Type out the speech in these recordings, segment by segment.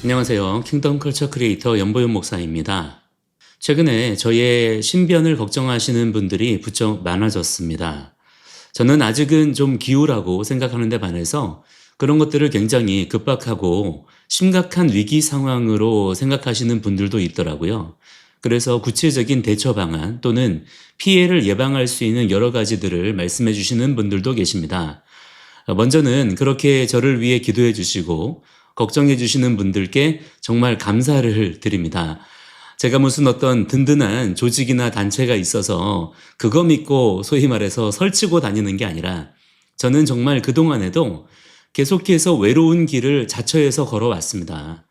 안녕하세요. 킹덤 컬처 크리에이터 연보윤 목사입니다. 최근에 저의 신변을 걱정하시는 분들이 부쩍 많아졌습니다. 저는 아직은 좀 기우라고 생각하는 데 반해서 그런 것들을 굉장히 급박하고 심각한 위기 상황으로 생각하시는 분들도 있더라고요. 그래서 구체적인 대처 방안 또는 피해를 예방할 수 있는 여러 가지들을 말씀해 주시는 분들도 계십니다. 먼저는 그렇게 저를 위해 기도해 주시고 걱정해 주시는 분들께 정말 감사를 드립니다. 제가 무슨 어떤 든든한 조직이나 단체가 있어서 그거 믿고 소위 말해서 설치고 다니는 게 아니라 저는 정말 그동안에도 계속해서 외로운 길을 자처해서 걸어왔습니다.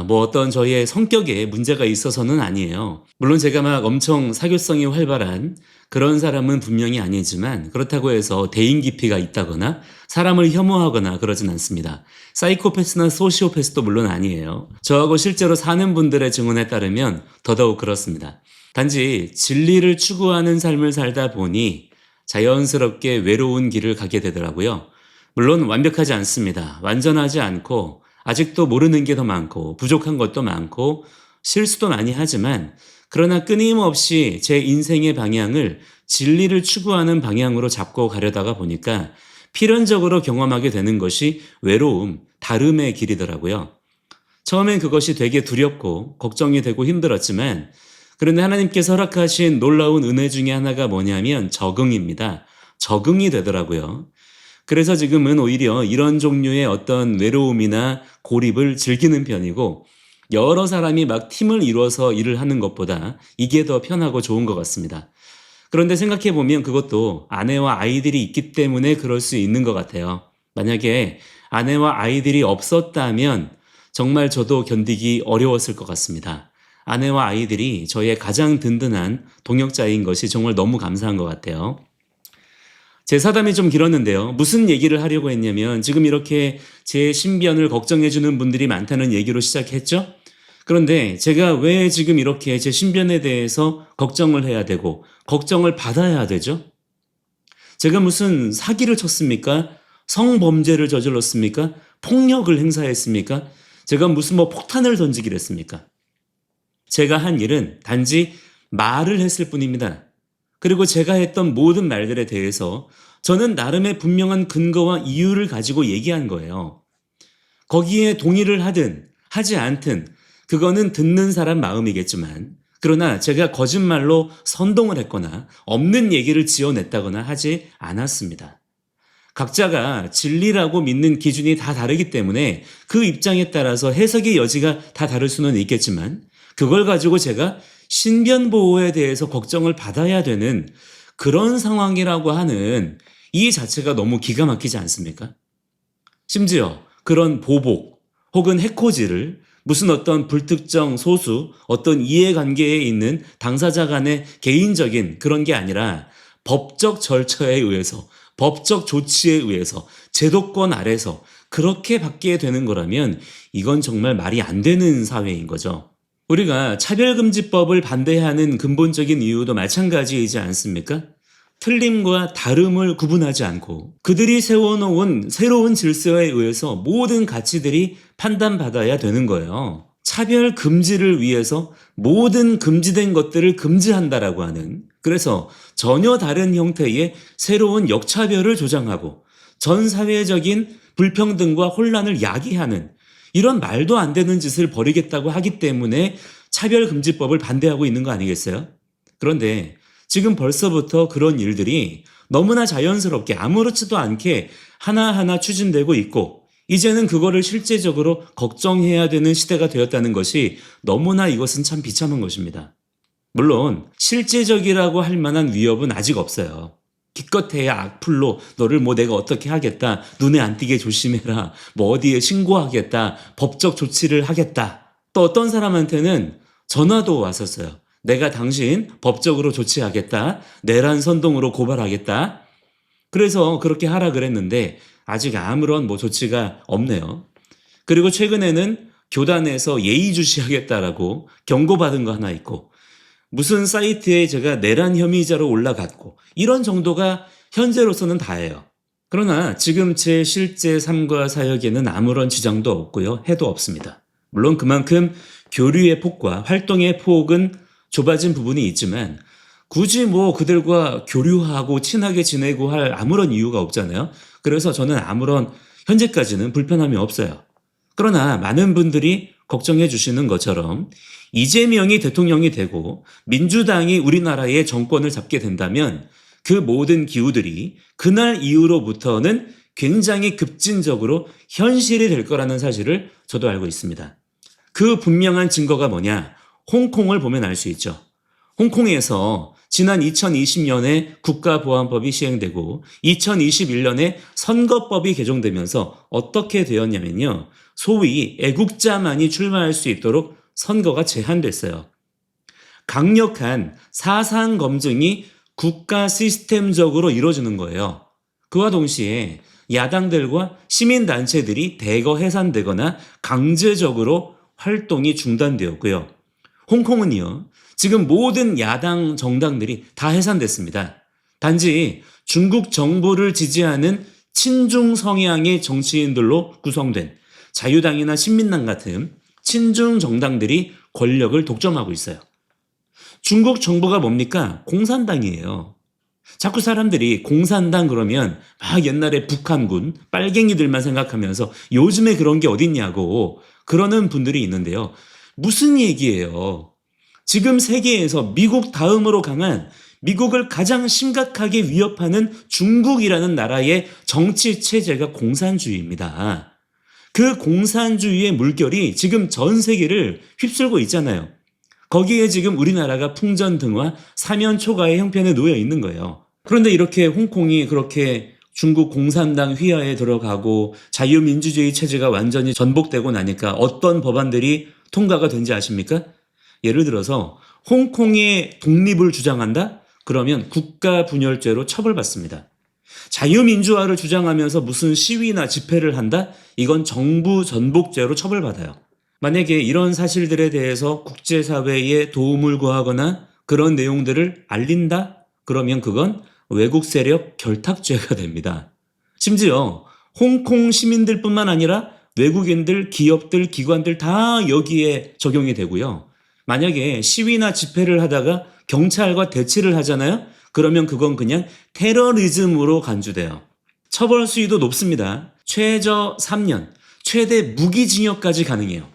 뭐 어떤 저의 성격에 문제가 있어서는 아니에요. 물론 제가 막 엄청 사교성이 활발한 그런 사람은 분명히 아니지만 그렇다고 해서 대인 기피가 있다거나 사람을 혐오하거나 그러진 않습니다. 사이코패스나 소시오패스도 물론 아니에요. 저하고 실제로 사는 분들의 증언에 따르면 더더욱 그렇습니다. 단지 진리를 추구하는 삶을 살다 보니 자연스럽게 외로운 길을 가게 되더라고요. 물론 완벽하지 않습니다. 완전하지 않고 아직도 모르는 게 더 많고 부족한 것도 많고 실수도 많이 하지만 그러나 끊임없이 제 인생의 방향을 진리를 추구하는 방향으로 잡고 가려다가 보니까 필연적으로 경험하게 되는 것이 외로움, 다름의 길이더라고요. 처음엔 그것이 되게 두렵고 걱정이 되고 힘들었지만 그런데 하나님께서 허락하신 놀라운 은혜 중에 하나가 뭐냐면 적응입니다. 적응이 되더라고요. 그래서 지금은 오히려 이런 종류의 어떤 외로움이나 고립을 즐기는 편이고 여러 사람이 막 팀을 이루어서 일을 하는 것보다 이게 더 편하고 좋은 것 같습니다. 그런데 생각해 보면 그것도 아내와 아이들이 있기 때문에 그럴 수 있는 것 같아요. 만약에 아내와 아이들이 없었다면 정말 저도 견디기 어려웠을 것 같습니다. 아내와 아이들이 저의 가장 든든한 동역자인 것이 정말 너무 감사한 것 같아요. 제 사담이 좀 길었는데요. 무슨 얘기를 하려고 했냐면 지금 이렇게 제 신변을 걱정해 주는 분들이 많다는 얘기로 시작했죠. 그런데 제가 왜 지금 이렇게 제 신변에 대해서 걱정을 해야 되고 걱정을 받아야 되죠? 제가 무슨 사기를 쳤습니까? 성범죄를 저질렀습니까? 폭력을 행사했습니까? 제가 무슨 폭탄을 던지기를 했습니까? 제가 한 일은 단지 말을 했을 뿐입니다. 그리고 제가 했던 모든 말들에 대해서 저는 나름의 분명한 근거와 이유를 가지고 얘기한 거예요. 거기에 동의를 하든 하지 않든 그거는 듣는 사람 마음이겠지만 그러나 제가 거짓말로 선동을 했거나 없는 얘기를 지어냈다거나 하지 않았습니다. 각자가 진리라고 믿는 기준이 다 다르기 때문에 그 입장에 따라서 해석의 여지가 다 다를 수는 있겠지만 그걸 가지고 제가 신변 보호에 대해서 걱정을 받아야 되는 그런 상황이라고 하는 이 자체가 너무 기가 막히지 않습니까? 심지어 그런 보복 혹은 해코지를 무슨 어떤 불특정 소수 어떤 이해관계에 있는 당사자 간의 개인적인 그런 게 아니라 법적 절차에 의해서 법적 조치에 의해서 제도권 아래서 그렇게 받게 되는 거라면 이건 정말 말이 안 되는 사회인 거죠. 우리가 차별금지법을 반대하는 근본적인 이유도 마찬가지이지 않습니까? 틀림과 다름을 구분하지 않고 그들이 세워놓은 새로운 질서에 의해서 모든 가치들이 판단받아야 되는 거예요. 차별 금지를 위해서 모든 금지된 것들을 금지한다라고 하는, 그래서 전혀 다른 형태의 새로운 역차별을 조장하고 전 사회적인 불평등과 혼란을 야기하는 이런 말도 안 되는 짓을 벌이겠다고 하기 때문에 차별금지법을 반대하고 있는 거 아니겠어요? 그런데 지금 벌써부터 그런 일들이 너무나 자연스럽게 아무렇지도 않게 하나하나 추진되고 있고 이제는 그거를 실제적으로 걱정해야 되는 시대가 되었다는 것이 너무나 이것은 참 비참한 것입니다. 물론 실제적이라고 할 만한 위협은 아직 없어요. 기껏해야 악플로 너를 내가 어떻게 하겠다, 눈에 안 띄게 조심해라, 어디에 신고하겠다, 법적 조치를 하겠다. 또 어떤 사람한테는 전화도 왔었어요. 내가 당신 법적으로 조치하겠다, 내란 선동으로 고발하겠다. 그래서 그렇게 하라 그랬는데 아직 아무런 조치가 없네요. 그리고 최근에는 교단에서 예의주시하겠다라고 경고받은 거 하나 있고 무슨 사이트에 제가 내란 혐의자로 올라갔고 이런 정도가 현재로서는 다예요. 그러나 지금 제 실제 삶과 사역에는 아무런 지장도 없고요. 해도 없습니다. 물론 그만큼 교류의 폭과 활동의 폭은 좁아진 부분이 있지만 굳이 뭐 그들과 교류하고 친하게 지내고 할 아무런 이유가 없잖아요. 그래서 저는 아무런 현재까지는 불편함이 없어요. 그러나 많은 분들이 걱정해 주시는 것처럼 이재명이 대통령이 되고 민주당이 우리나라의 정권을 잡게 된다면 그 모든 기후들이 그날 이후로부터는 굉장히 급진적으로 현실이 될 거라는 사실을 저도 알고 있습니다. 그 분명한 증거가 뭐냐? 홍콩을 보면 알 수 있죠. 홍콩에서 지난 2020년에 국가보안법이 시행되고 2021년에 선거법이 개정되면서 어떻게 되었냐면요. 소위 애국자만이 출마할 수 있도록 선거가 제한됐어요. 강력한 사상 검증이 국가 시스템적으로 이루어지는 거예요. 그와 동시에 야당들과 시민단체들이 대거 해산되거나 강제적으로 활동이 중단되었고요. 홍콩은요, 지금 모든 야당 정당들이 다 해산됐습니다. 단지 중국 정부를 지지하는 친중 성향의 정치인들로 구성된 자유당이나 신민당 같은 친중 정당들이 권력을 독점하고 있어요. 중국 정부가 뭡니까? 공산당이에요. 자꾸 사람들이 공산당 그러면 막 옛날에 북한군, 빨갱이들만 생각하면서 요즘에 그런 게 어딨냐고 그러는 분들이 있는데요. 무슨 얘기예요? 지금 세계에서 미국 다음으로 강한 미국을 가장 심각하게 위협하는 중국이라는 나라의 정치 체제가 공산주의입니다. 그 공산주의의 물결이 지금 전 세계를 휩쓸고 있잖아요. 거기에 지금 우리나라가 풍전등화, 사면초가의 형편에 놓여 있는 거예요. 그런데 이렇게 홍콩이 그렇게 중국 공산당 휘하에 들어가고 자유민주주의 체제가 완전히 전복되고 나니까 어떤 법안들이 통과가 된지 아십니까? 예를 들어서 홍콩의 독립을 주장한다? 그러면 국가분열죄로 처벌받습니다. 자유민주화를 주장하면서 무슨 시위나 집회를 한다? 이건 정부 전복죄로 처벌받아요. 만약에 이런 사실들에 대해서 국제사회에 도움을 구하거나 그런 내용들을 알린다? 그러면 그건 외국 세력 결탁죄가 됩니다. 심지어 홍콩 시민들뿐만 아니라 외국인들, 기업들, 기관들 다 여기에 적용이 되고요. 만약에 시위나 집회를 하다가 경찰과 대치를 하잖아요? 그러면 그건 그냥 테러리즘으로 간주돼요. 처벌 수위도 높습니다. 최저 3년, 최대 무기징역까지 가능해요.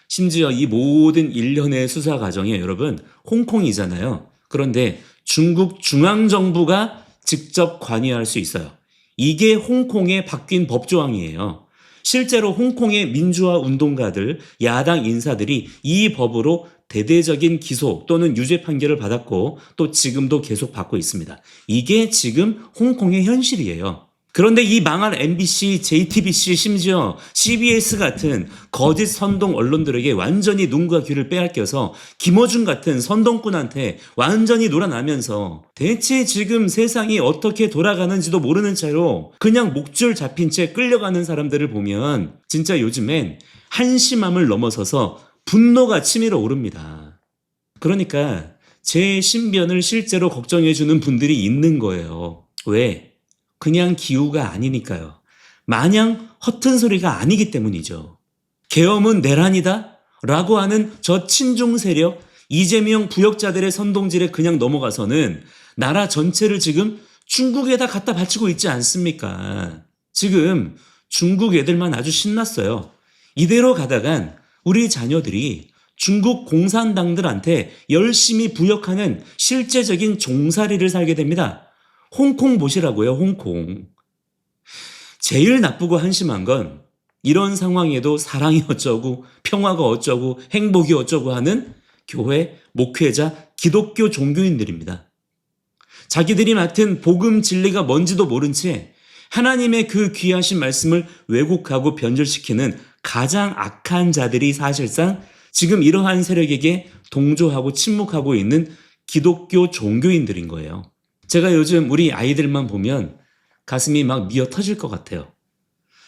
심지어 이 모든 일련의 수사 과정에 여러분 홍콩이잖아요. 그런데 중국 중앙정부가 직접 관여할 수 있어요. 이게 홍콩의 바뀐 법조항이에요. 실제로 홍콩의 민주화 운동가들, 야당 인사들이 이 법으로 대대적인 기소 또는 유죄 판결을 받았고 또 지금도 계속 받고 있습니다. 이게 지금 홍콩의 현실이에요. 그런데 이 망할 MBC, JTBC, 심지어 CBS 같은 거짓 선동 언론들에게 완전히 눈과 귀를 빼앗겨서 김어준 같은 선동꾼한테 완전히 놀아나면서 대체 지금 세상이 어떻게 돌아가는지도 모르는 채로 그냥 목줄 잡힌 채 끌려가는 사람들을 보면 진짜 요즘엔 한심함을 넘어서서 분노가 치밀어 오릅니다. 그러니까 제 신변을 실제로 걱정해주는 분들이 있는 거예요. 왜? 그냥 기우가 아니니까요. 마냥 허튼 소리가 아니기 때문이죠. 계엄은 내란이다? 라고 하는 저 친중 세력, 이재명 부역자들의 선동질에 그냥 넘어가서는 나라 전체를 지금 중국에다 갖다 바치고 있지 않습니까? 지금 중국 애들만 아주 신났어요. 이대로 가다간 우리 자녀들이 중국 공산당들한테 열심히 부역하는 실제적인 종살이를 살게 됩니다. 홍콩 보시라고요, 홍콩. 제일 나쁘고 한심한 건 이런 상황에도 사랑이 어쩌고 평화가 어쩌고 행복이 어쩌고 하는 교회, 목회자, 기독교 종교인들입니다. 자기들이 맡은 복음 진리가 뭔지도 모른 채 하나님의 그 귀하신 말씀을 왜곡하고 변절시키는 가장 악한 자들이 사실상 지금 이러한 세력에게 동조하고 침묵하고 있는 기독교 종교인들인 거예요. 제가 요즘 우리 아이들만 보면 가슴이 막 미어 터질 것 같아요.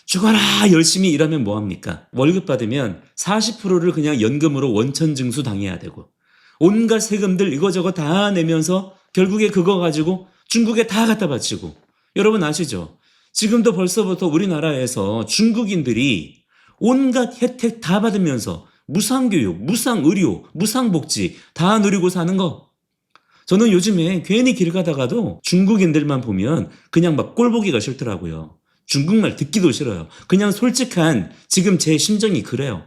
죽어라 열심히 일하면 뭐합니까? 월급 받으면 40%를 그냥 연금으로 원천징수 당해야 되고 온갖 세금들 이거저거 다 내면서 결국에 그거 가지고 중국에 다 갖다 바치고 여러분 아시죠? 지금도 벌써부터 우리나라에서 중국인들이 온갖 혜택 다 받으면서 무상교육, 무상의료, 무상복지 다 누리고 사는 거. 저는 요즘에 괜히 길 가다가도 중국인들만 보면 그냥 막 꼴보기가 싫더라고요. 중국말 듣기도 싫어요. 그냥 솔직한 지금 제 심정이 그래요.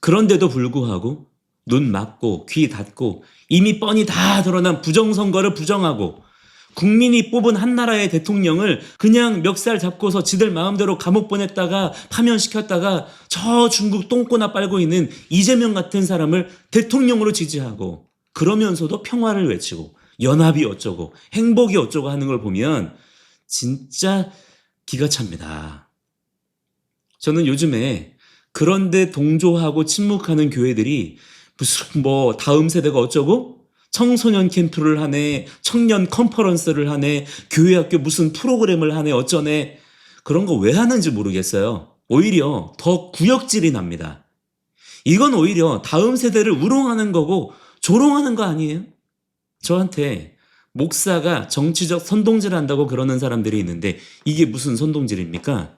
그런데도 불구하고 눈 막고 귀 닫고 이미 뻔히 다 드러난 부정선거를 부정하고 국민이 뽑은 한 나라의 대통령을 그냥 멱살 잡고서 지들 마음대로 감옥 보냈다가 파면시켰다가 저 중국 똥꼬나 빨고 있는 이재명 같은 사람을 대통령으로 지지하고 그러면서도 평화를 외치고 연합이 어쩌고 행복이 어쩌고 하는 걸 보면 진짜 기가 찹니다. 저는 요즘에 그런데 동조하고 침묵하는 교회들이 무슨 뭐 다음 세대가 어쩌고 청소년 캠프를 하네, 청년 컨퍼런스를 하네, 교회 학교 무슨 프로그램을 하네 어쩌네, 그런 거 왜 하는지 모르겠어요. 오히려 더 구역질이 납니다. 이건 오히려 다음 세대를 우롱하는 거고 조롱하는 거 아니에요? 저한테 목사가 정치적 선동질 한다고 그러는 사람들이 있는데 이게 무슨 선동질입니까?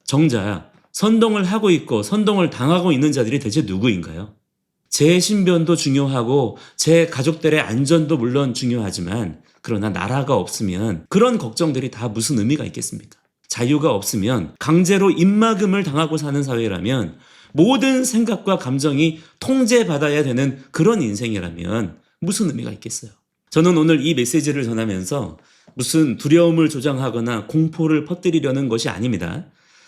정작 선동을 하고 있고 선동을 당하고 있는 자들이 대체 누구인가요? 제 신변도 중요하고 제 가족들의 안전도 물론 중요하지만 그러나 나라가 없으면 그런 걱정들이 다 무슨 의미가 있겠습니까? 자유가 없으면 강제로 입막음을 당하고 사는 사회라면 모든 생각과 감정이 통제받아야 되는 그런 인생이라면 무슨 의미가 있겠어요? 저는 오늘 이 메시지를 전하면서 무슨 두려움을 조장하거나 공포를 퍼뜨리려는 것이 아닙니다.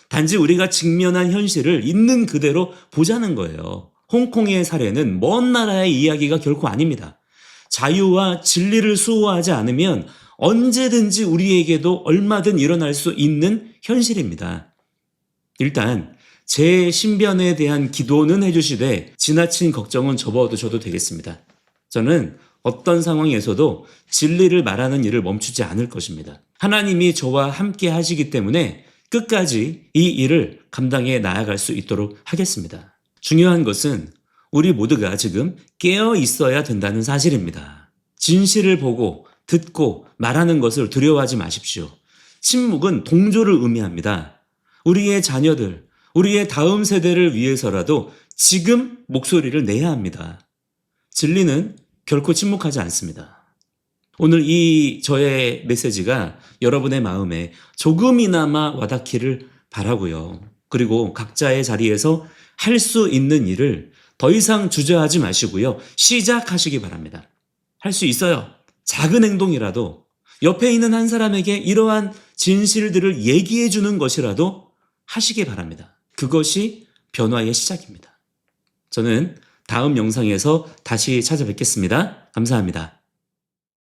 단지 우리가 직면한 현실을 있는 그대로 보자는 거예요. 홍콩의 사례는 먼 나라의 이야기가 결코 아닙니다. 자유와 진리를 수호하지 않으면 언제든지 우리에게도 얼마든 일어날 수 있는 현실입니다. 일단 제 신변에 대한 기도는 해주시되 지나친 걱정은 접어두셔도 되겠습니다. 저는 어떤 상황에서도 진리를 말하는 일을 멈추지 않을 것입니다. 하나님이 저와 함께 하시기 때문에 끝까지 이 일을 감당해 나아갈 수 있도록 하겠습니다. 중요한 것은 우리 모두가 지금 깨어 있어야 된다는 사실입니다. 진실을 보고 듣고 말하는 것을 두려워하지 마십시오. 침묵은 동조를 의미합니다. 우리의 자녀들, 우리의 다음 세대를 위해서라도 지금 목소리를 내야 합니다. 진리는 결코 침묵하지 않습니다. 오늘 이 저의 메시지가 여러분의 마음에 조금이나마 와닿기를 바라고요. 그리고 각자의 자리에서 할 수 있는 일을 더 이상 주저하지 마시고요. 시작하시기 바랍니다. 할 수 있어요. 작은 행동이라도 옆에 있는 한 사람에게 이러한 진실들을 얘기해 주는 것이라도 하시기 바랍니다. 그것이 변화의 시작입니다. 저는 다음 영상에서 다시 찾아뵙겠습니다. 감사합니다.